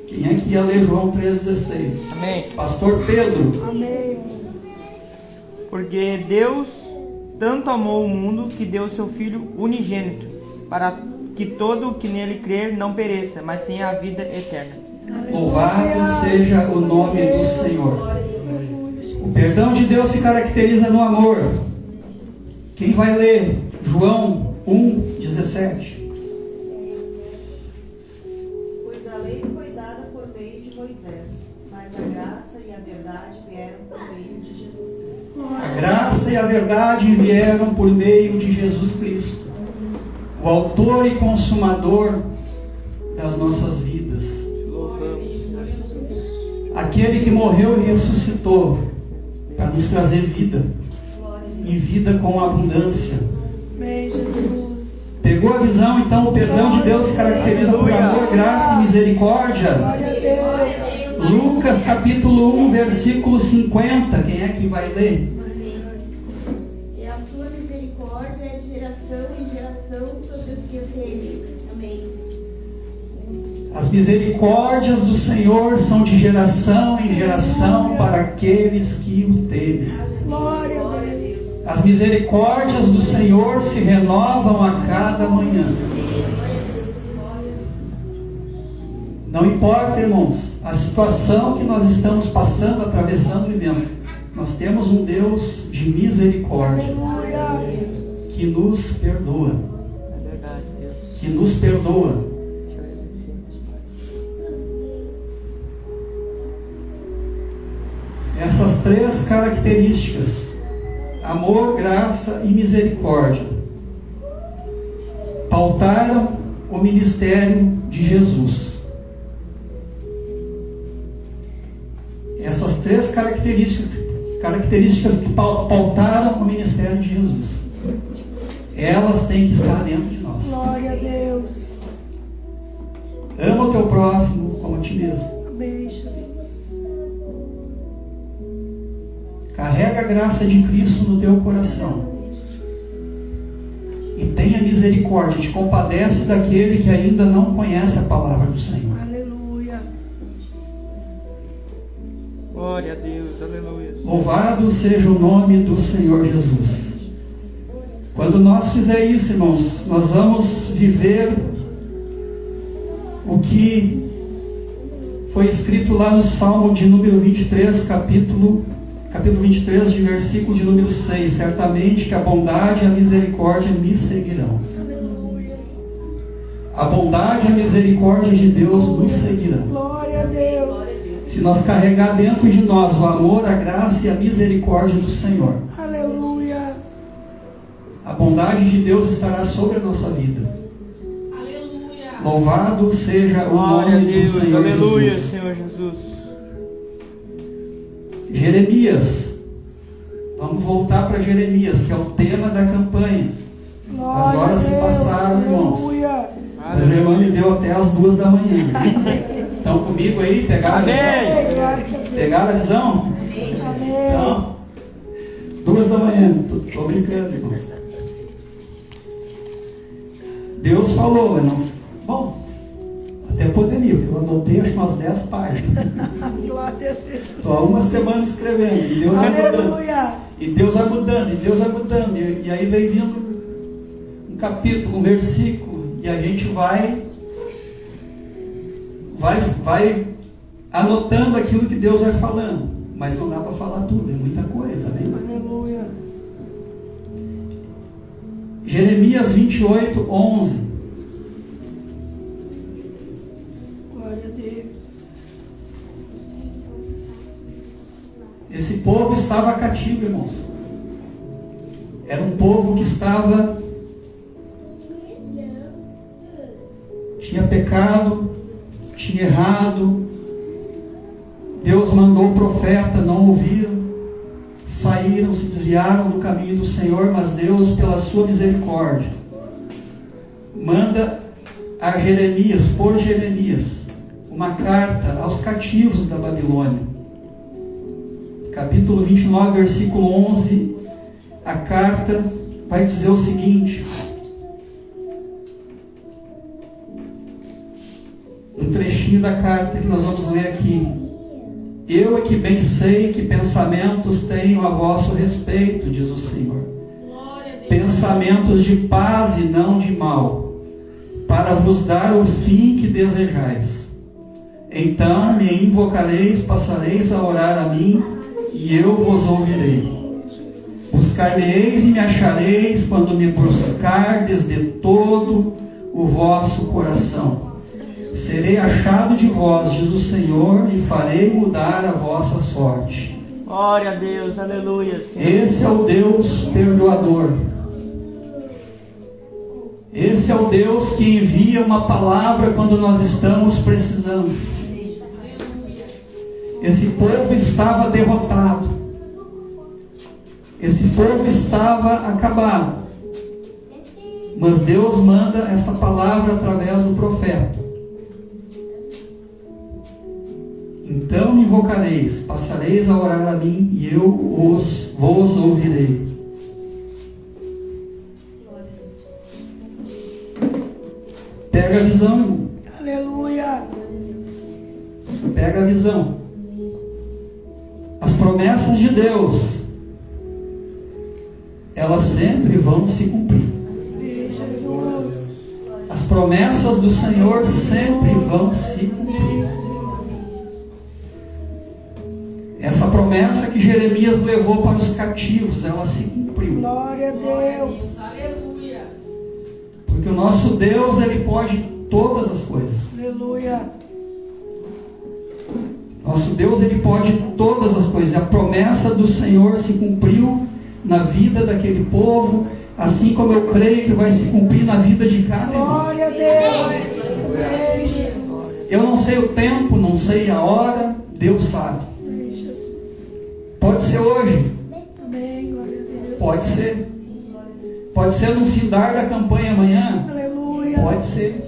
Quem é que ia ler João 3,16? Amém. Pastor Pedro. Amém. Porque Deus tanto amou o mundo que deu seu Filho unigênito, para que todo o que nele crer não pereça, mas tenha a vida eterna. Louvado seja o nome do Senhor. O perdão de Deus se caracteriza no amor. Quem vai ler João 1,17? Pois a lei foi dada por meio de Moisés, mas a graça e a verdade vieram por meio de Jesus Cristo. A graça e a verdade vieram por meio de Jesus Cristo, o autor e consumador das nossas vidas, aquele que morreu e ressuscitou para nos trazer vida, e vida com abundância. Amém, Jesus. Pegou a visão? Então o perdão de Deus se caracteriza por amor, graça e misericórdia. Glória a Deus. Lucas capítulo 1, versículo 50. Quem é que vai ler? E a sua misericórdia é de geração em geração sobre os que o temem. Amém. As misericórdias do Senhor são de geração em geração para aqueles que o temem. Glória a Deus. As misericórdias do Senhor se renovam a cada manhã. Não importa, irmãos, a situação que nós estamos passando, atravessando, vivendo. Nós temos um Deus de misericórdia Aleluia. que nos perdoa. É verdade, Deus. Que nos perdoa. Te agradecemos, Pai. Essas três características: amor, graça e misericórdia, pautaram o ministério de Jesus. Essas três características que pautaram o ministério de Jesus, elas têm que estar dentro de nós. Glória a Deus. Ama o teu próximo como a ti mesmo. Amém, Jesus. Carrega a graça de Cristo no teu coração. E tenha misericórdia, te compadece daquele que ainda não conhece a palavra do Senhor. Aleluia. Glória a Deus, aleluia. Louvado seja o nome do Senhor Jesus. Quando nós fizer isso, irmãos, nós vamos viver o que foi escrito lá no Salmo de número 23, capítulo 23, de versículo de número 6. Certamente que a bondade e a misericórdia me seguirão. A bondade e a misericórdia de Deus nos seguirão. Glória a Deus. Se nós carregar dentro de nós o amor, a graça e a misericórdia do Senhor, Aleluia. a bondade de Deus estará sobre a nossa vida. Aleluia. Louvado seja o Glória a nome do Deus, Senhor aleluia, Jesus. Senhor Jesus. Jeremias. Vamos voltar para Jeremias, que é o tema da campanha. As horas se passaram, irmãos. Aleluia. O irmão me deu até as 2 da manhã. Estão comigo aí? Pegaram a visão? Glória a Deus. Pegaram a visão? Amém. Então, 2 da manhã. Estou brincando, irmãos. Deus falou, mas não. Bom, até poderia, porque eu anotei acho que umas 10 páginas. Glória a Deus. Estou há uma semana escrevendo. E Deus vai mudando. Aleluia. E Deus vai mudando, e Deus vai mudando. E aí vem vindo um capítulo, um versículo, e a gente vai anotando aquilo que Deus vai falando. Mas não dá para falar tudo, é muita coisa, né? Aleluia. Jeremias 28, 11. Glória a Deus. Esse povo estava cativo, irmãos. Era um povo que tinha pecado, tinha errado. Deus mandou o profeta, não ouviram. Saíram, se desviaram do caminho do Senhor, mas Deus, pela sua misericórdia, manda a Jeremias, por Jeremias, uma carta aos cativos da Babilônia. Capítulo 29, versículo 11, a carta vai dizer o seguinte: um trechinho da carta que nós vamos ler aqui. Eu é que bem sei que pensamentos tenho a vosso respeito, diz o Senhor. Glória a Deus. Pensamentos de paz e não de mal, para vos dar o fim que desejais. Então me invocareis, passareis a orar a mim, e eu vos ouvirei. Buscar-me-eis e me achareis, quando me buscardes de todo o vosso coração. Serei achado de vós, diz o Senhor, e farei mudar a vossa sorte. Glória a Deus, aleluia, Senhor. Esse é o Deus perdoador. Esse é o Deus que envia uma palavra quando nós estamos precisando. Esse povo estava derrotado. Esse povo estava acabado. Mas Deus manda essa palavra através do profeta. Então me invocareis, passareis a orar a mim, e eu vos ouvirei. Pega a visão, irmão. Aleluia. Pega a visão. As promessas de Deus, elas sempre vão se cumprir. Amém, Jesus. As promessas do Senhor sempre vão se cumprir. Essa promessa que Jeremias levou para os cativos, ela se cumpriu. Glória a Deus. Aleluia. Porque o nosso Deus, Ele pode todas as coisas. Aleluia. Nosso Deus, Ele pode todas as coisas. A promessa do Senhor se cumpriu na vida daquele povo. assim como eu creio que vai se cumprir na vida de cada irmão. Glória a Deus. Amém, Jesus. Eu não sei o tempo, não sei a hora, Deus sabe. Amém, Jesus. Pode ser hoje, Amém, glória a Deus. pode ser. Pode ser no findar da campanha amanhã, Aleluia. pode ser.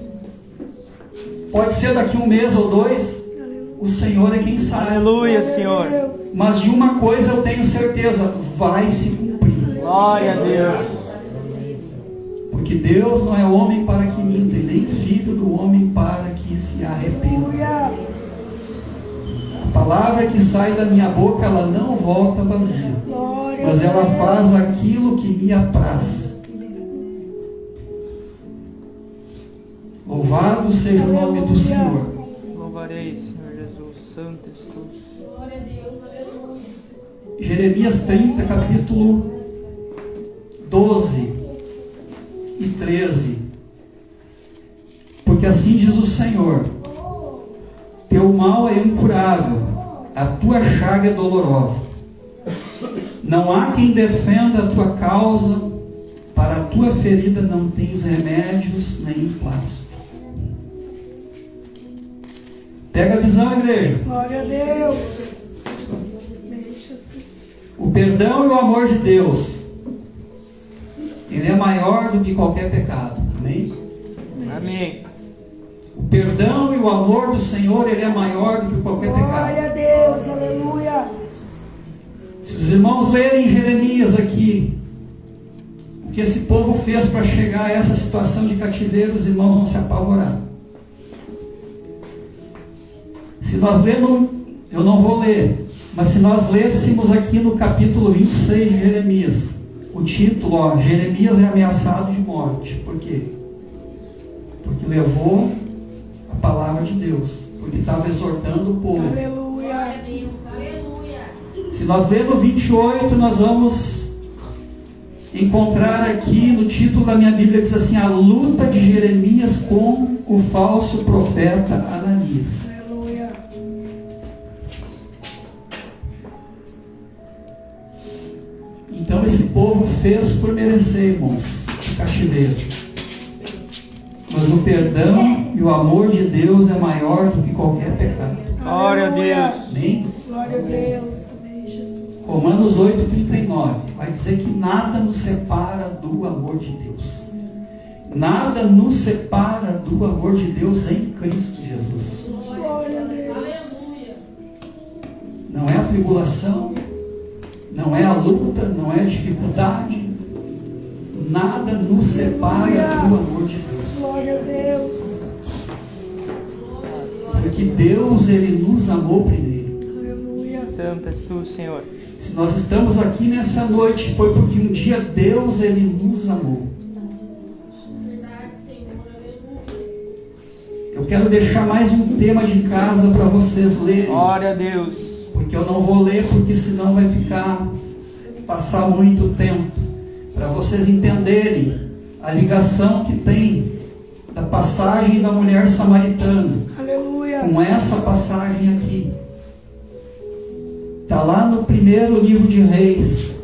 Pode ser daqui 1 mês ou 2, o Senhor é quem sabe. Aleluia, Senhor. Mas de uma coisa eu tenho certeza, vai se cumprir. Glória a Deus. Porque Deus não é homem para que minta, e nem filho do homem para que se arrependa. Aleluia. A palavra que sai da minha boca, ela não volta vazia, Glória mas a ela Deus. faz aquilo que me apraz. Louvado seja o nome do Senhor. Louvarei, Senhor Jesus. Santo és tu. Glória a Deus, aleluia. Jeremias 30, capítulo 12 e 13. Porque assim diz o Senhor: teu mal é incurável, a tua chaga é dolorosa. Não há quem defenda a tua causa, para a tua ferida não tens remédios nem emplasto. Pega a visão, igreja. Glória a Deus. Amém, Jesus. O perdão e o amor de Deus, ele é maior do que qualquer pecado. Amém? Amém. O perdão e o amor do Senhor, ele é maior do que qualquer pecado. Glória a Deus. Aleluia. Se os irmãos lerem Jeremias aqui, o que esse povo fez para chegar a essa situação de cativeiro, os irmãos vão se apavorar. Se nós lermos, eu não vou ler, mas se nós lêssemos aqui no capítulo 26 de Jeremias, o título, Jeremias é ameaçado de morte. Por quê? Porque levou a palavra de Deus, porque estava exortando o povo. Aleluia. Glória a Deus, aleluia. Se nós lermos 28, nós vamos encontrar aqui no título da minha Bíblia, diz assim: a luta de Jeremias com o falso profeta Ananias. Aleluia. Então esse povo fez por merecer, irmãos, o cativeiro. Mas o perdão e o amor de Deus é maior do que qualquer pecado. Glória a Deus. Amém? Glória a Deus. Amém, Jesus. Romanos 8,39 vai dizer que nada nos separa do amor de Deus. Nada nos separa do amor de Deus em Cristo Jesus. Glória a Deus. Aleluia. Não é a tribulação, não é a luta, não é a dificuldade. Nada nos separa do amor de Deus. Glória a Deus. Porque Deus, Ele nos amou primeiro. Aleluia. Santo és tu, Senhor. Se nós estamos aqui nessa noite, foi porque um dia Deus, Ele nos amou. Verdade, Senhor, aleluia. Eu quero deixar mais um tema de casa para vocês lerem. Glória a Deus. Porque eu não vou ler, porque senão vai passar muito tempo. Para vocês entenderem a ligação que tem da passagem da mulher samaritana Aleluia. com essa passagem aqui. Está lá no primeiro livro de Reis.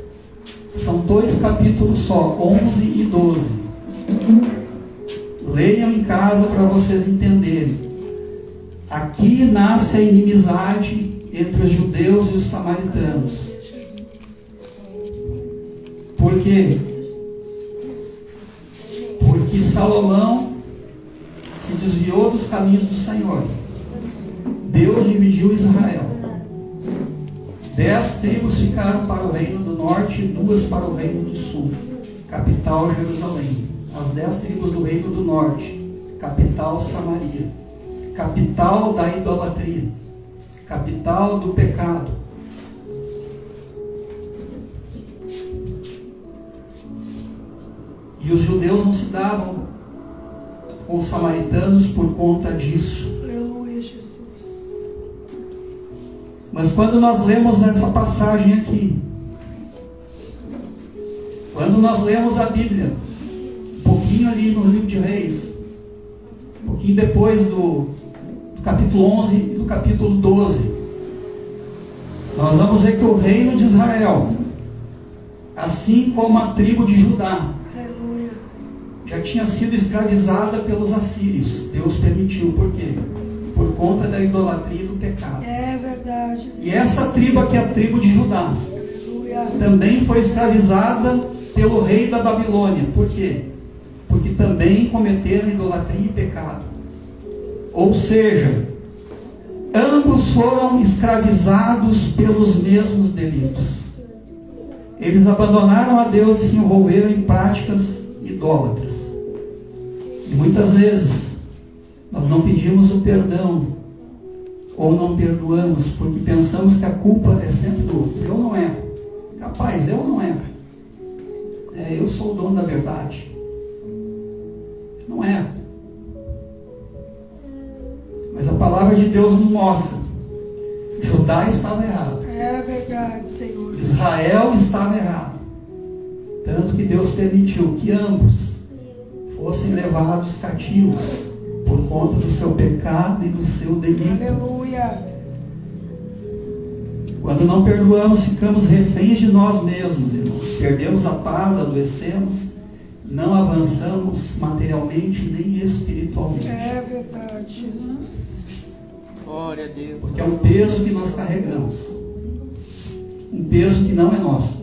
São 2 capítulos só, 11 e 12. Leiam em casa para vocês entenderem. Aqui nasce a inimizade entre os judeus e os samaritanos. Por quê? Porque Salomão se desviou dos caminhos do Senhor. Deus dividiu Israel. 10 tribos ficaram para o reino do norte e 2 para o reino do sul. Capital Jerusalém. As 10 tribos do reino do norte. Capital Samaria. Capital da idolatria. Capital do pecado. E os judeus não se davam com os samaritanos por conta disso. Aleluia, Jesus. Mas quando nós lemos essa passagem aqui, quando nós lemos a Bíblia, um pouquinho ali no livro de Reis, um pouquinho depois do capítulo 11 e do capítulo 12, nós vamos ver que o reino de Israel, assim como a tribo de Judá, já tinha sido escravizada pelos assírios. Deus permitiu, por quê? Por conta da idolatria e do pecado. É verdade. E essa tribo aqui é a tribo de Judá. Aleluia. Também foi escravizada pelo rei da Babilônia. Por quê? Porque também cometeram idolatria e pecado. Ou seja, ambos foram escravizados pelos mesmos delitos. Eles abandonaram a Deus e se envolveram em práticas idólatras. E muitas vezes nós não pedimos o perdão ou não perdoamos porque pensamos que a culpa é sempre do outro. Eu não erro. Capaz, eu não erro. Eu sou o dono da verdade. Não erro. Mas a palavra de Deus nos mostra: Judá estava errado. É verdade, Senhor. Israel estava errado. Tanto que Deus permitiu que ambos fossem levados cativos por conta do seu pecado e do seu delito. Aleluia. Quando não perdoamos, ficamos reféns de nós mesmos, irmãos. Perdemos a paz, adoecemos, não avançamos materialmente nem espiritualmente. É verdade, Jesus. Glória a Deus. Porque é um peso que nós carregamos. Um peso que não é nosso.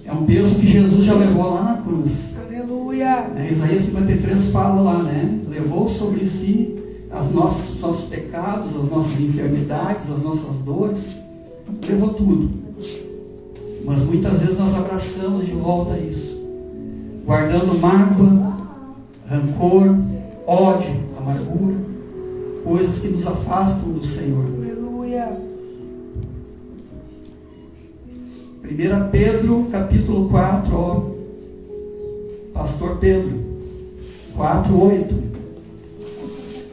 É um peso que Jesus já levou lá na cruz. Aleluia. Isaías 53 fala lá, né? Levou sobre si os nossos pecados, as nossas enfermidades, as nossas dores. Levou tudo. Mas muitas vezes nós abraçamos de volta isso, guardando mágoa, rancor, ódio, amargura, coisas que nos afastam do Senhor. Aleluia. 1 Pedro, capítulo 4, ó, pastor Pedro, 4:8.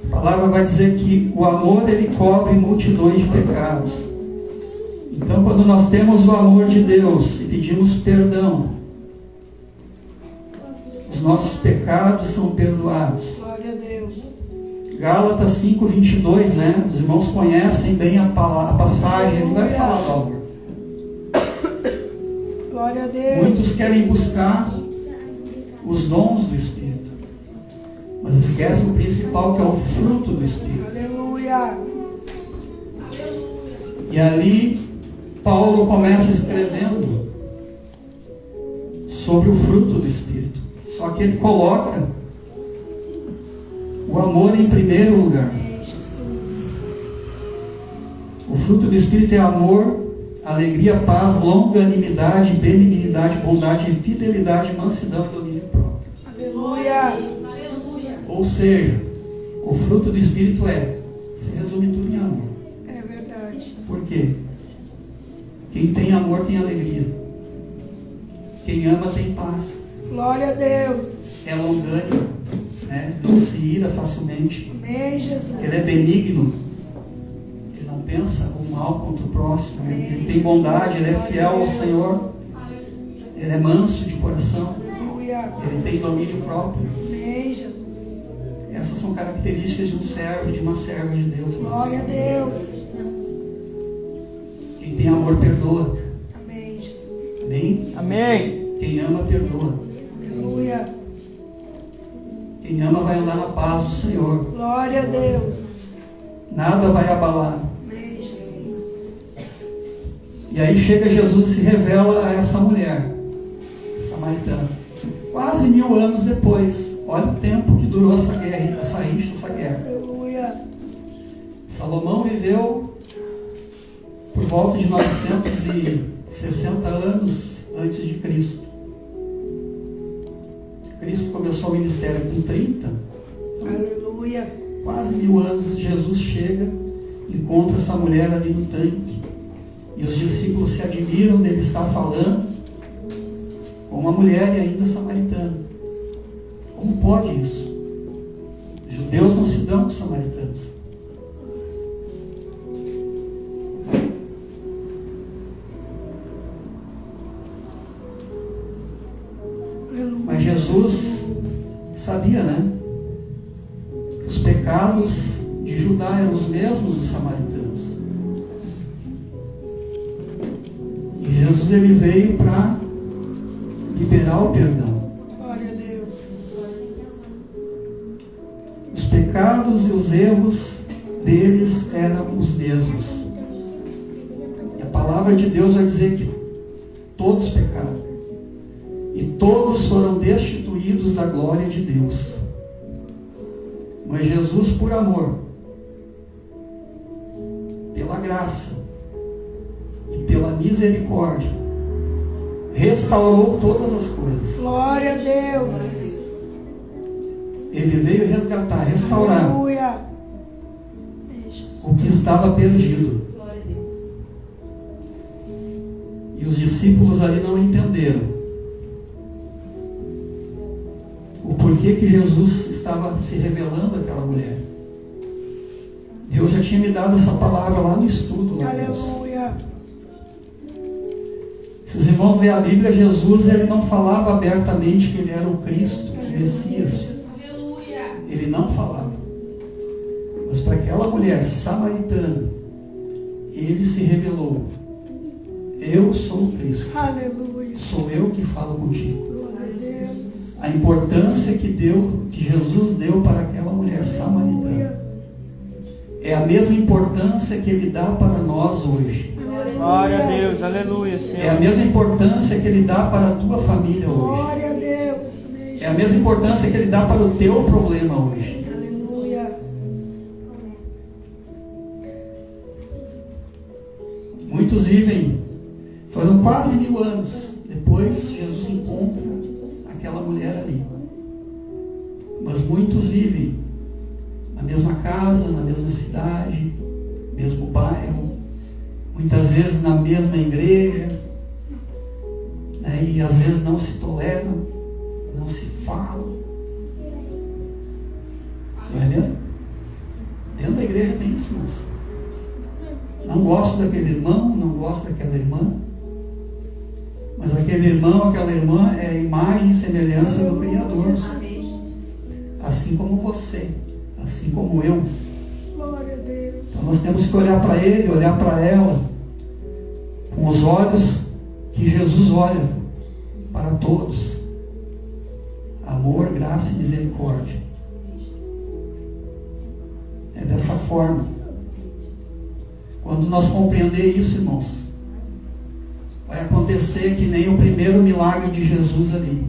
A palavra vai dizer que o amor, ele cobre multidões de pecados. Então, quando nós temos o amor de Deus e pedimos perdão, os nossos pecados são perdoados. Glória a Deus. Gálatas 5:22, né? Os irmãos conhecem bem a passagem, ele vai falar do amor. Glória a Deus. Muitos querem buscar os dons do Espírito, mas esquecem o principal, que é o fruto do Espírito. Aleluia. E ali Paulo começa escrevendo sobre o fruto do Espírito. Só que ele coloca o amor em primeiro lugar. O fruto do Espírito é amor, alegria, paz, longanimidade, benignidade, bondade, fidelidade, mansidão e domínio próprio. Aleluia. Aleluia. Ou seja, o fruto do Espírito se resume tudo em amor. É verdade. Por quê? Quem tem amor tem alegria. Quem ama tem paz. Glória a Deus. É longânimo, né? Não se ira facilmente. Amém, Jesus. Ele é benigno. Ele não pensa o mal contra o próximo. Ele tem bondade, ele é fiel ao Senhor. Ele é manso de coração. Aleluia. Ele tem domínio próprio. Amém, Jesus. Essas são características de um servo, de uma serva de Deus. Glória a Deus. Quem tem amor perdoa. Amém, Jesus. Amém? Amém. Quem ama perdoa. Aleluia. Quem ama vai andar na paz do Senhor. Glória a Deus. Nada vai abalar. Amém, Jesus. E aí chega Jesus e se revela a essa mulher samaritana. Quase 1000 anos depois. Olha o tempo que durou essa guerra, essa rixa, essa guerra. Aleluia. Salomão viveu por volta de 960 anos antes de Cristo. Cristo começou o ministério com 30. Aleluia. Quase 1000 anos, Jesus chega, encontra essa mulher ali no tanque. E os discípulos se admiram dele estar falando com uma mulher e ainda samaritana. Como pode isso? Judeus não se dão com samaritanos. Mas Jesus sabia, né? Que os pecados de Judá eram os mesmos dos samaritanos. E Jesus ele veio para liberar o perdão. Glória a Deus. pecados e os erros deles eram os mesmos. E a palavra de Deus vai dizer que todos pecaram e todos foram destituídos da glória de Deus. Mas Jesus, por amor, pela graça e pela misericórdia, restaurou todas as coisas. Glória a Deus. Ele veio resgatar, restaurar Aleluia. o que estava perdido. E os discípulos ali não entenderam o porquê que Jesus estava se revelando àquela mulher. Deus já tinha me dado essa palavra lá no estudo. Lá Aleluia. se os irmãos lerem a Bíblia, Jesus ele não falava abertamente que ele era o Cristo, o Messias. Aleluia. Ele não falava. Mas para aquela mulher samaritana, ele se revelou. Eu sou o Cristo. Aleluia. Sou eu que falo contigo. Glória a Deus. A importância que Jesus deu para aquela mulher samaritana é a mesma importância que ele dá para nós hoje. Glória a Deus, aleluia, Senhor. É a mesma importância que ele dá para a tua família hoje. Glória a Deus. É a mesma importância que ele dá para o teu problema hoje. Aleluia. Muitos vivem, foram quase 1000 anos. Depois Jesus encontra aquela mulher ali. Mas muitos vivem na mesma casa, na mesma cidade, mesmo bairro, muitas vezes na mesma igreja, né? E às vezes não se toleram, não se falam. Não é mesmo? Dentro da igreja tem isso, irmãos. Não gosto daquele irmão, não gosto daquela irmã, mas aquele irmão, aquela irmã é a imagem e semelhança do Criador, assim como você, assim como eu. Glória a Deus. Então nós temos que olhar para ele, olhar para ela, com os olhos que Jesus olha para todos. Amor, graça e misericórdia. É dessa forma. Quando nós compreender isso, irmãos, vai acontecer que nem o primeiro milagre de Jesus ali.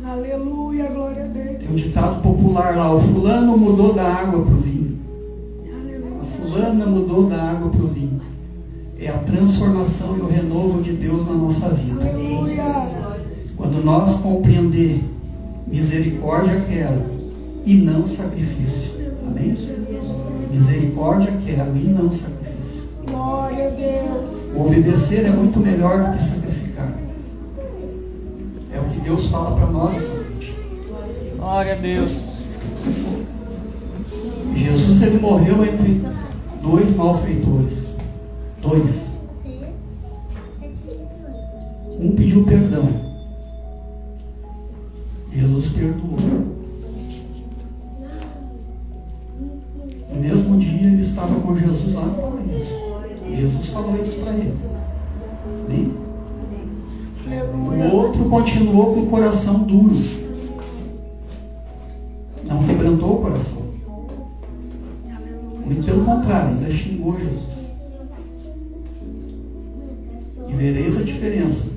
Aleluia, glória a Deus. Tem um ditado popular lá: o fulano mudou da água para o vinho. Aleluia. A fulana mudou da água para o vinho. É a transformação e o renovo de Deus na nossa vida. Aleluia. Quando nós compreender, misericórdia quero e não sacrifício. Amém? Misericórdia quero e não sacrifício. Glória a Deus. O obedecer é muito melhor do que sacrificar. É o que Deus fala para nós essa noite. Glória a Deus. Jesus ele morreu entre 2 malfeitores. 2. Um pediu perdão. Jesus perdoou. No mesmo dia ele estava com Jesus lá no paraíso. Jesus falou isso para ele. Amém? O outro continuou com o coração duro. Não quebrantou o coração. Muito pelo contrário, ainda xingou Jesus. E vereis a diferença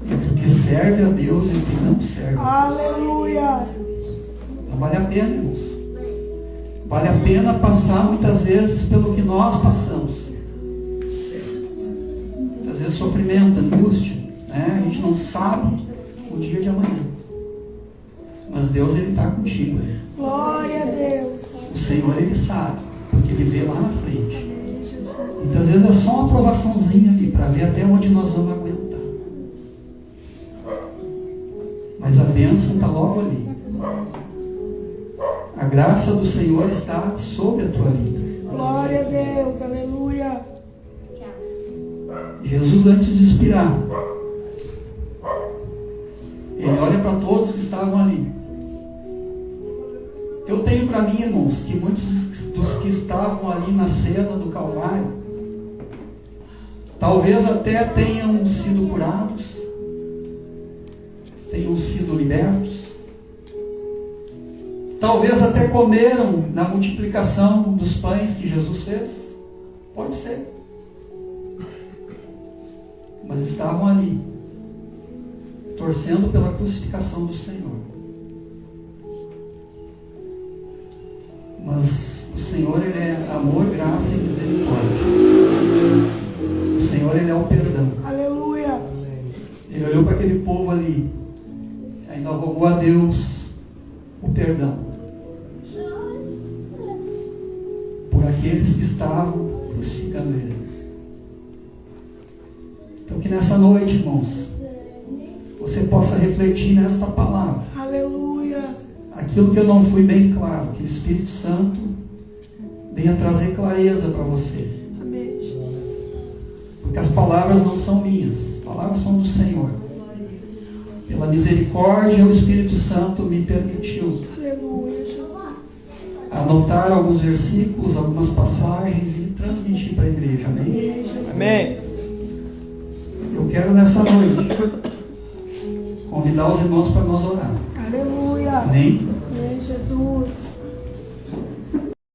entre o que serve a Deus e o que não serve. Aleluia. Não vale a pena, irmãos. Vale a pena passar muitas vezes pelo que nós passamos. Muitas vezes sofrimento, angústia, né? A gente não sabe o dia de amanhã. Mas Deus ele está contigo. Glória a Deus. O Senhor ele sabe, porque ele vê lá na frente. Muitas vezes é só uma aprovaçãozinha ali para ver até onde nós vamos aguentar. Mas a bênção está logo ali. A graça do Senhor está sobre a tua vida. Glória a Deus. Aleluia. Jesus, antes de expirar, ele olha para todos que estavam ali. Eu tenho para mim, irmãos, que muitos dos que estavam ali na cena do Calvário, talvez até tenham sido curados, tenham sido libertos, Talvez até comeram na multiplicação dos pães que Jesus fez. Pode ser. Mas estavam ali, torcendo pela crucificação do Senhor. Mas o Senhor, Ele é amor, graça e misericórdia. O Senhor, Ele é o perdão. Aleluia. Ele olhou para aquele povo ali, ainda rogou a Deus o perdão por aqueles que estavam crucificando Ele. Então que nessa noite, irmãos, você possa refletir nesta palavra. Aleluia. Aquilo que eu não fui bem claro, que o Espírito Santo venha trazer clareza para você. Amém, Jesus. Porque as palavras não são minhas, as palavras são do Senhor. Pela misericórdia, o Espírito Santo me permitiu Aleluia, Jesus. anotar alguns versículos, algumas passagens e transmitir para a igreja. Amém? Amém, Jesus. Amém. Eu quero nessa noite convidar os irmãos para nós orar. Aleluia. Amém? Amém, Jesus.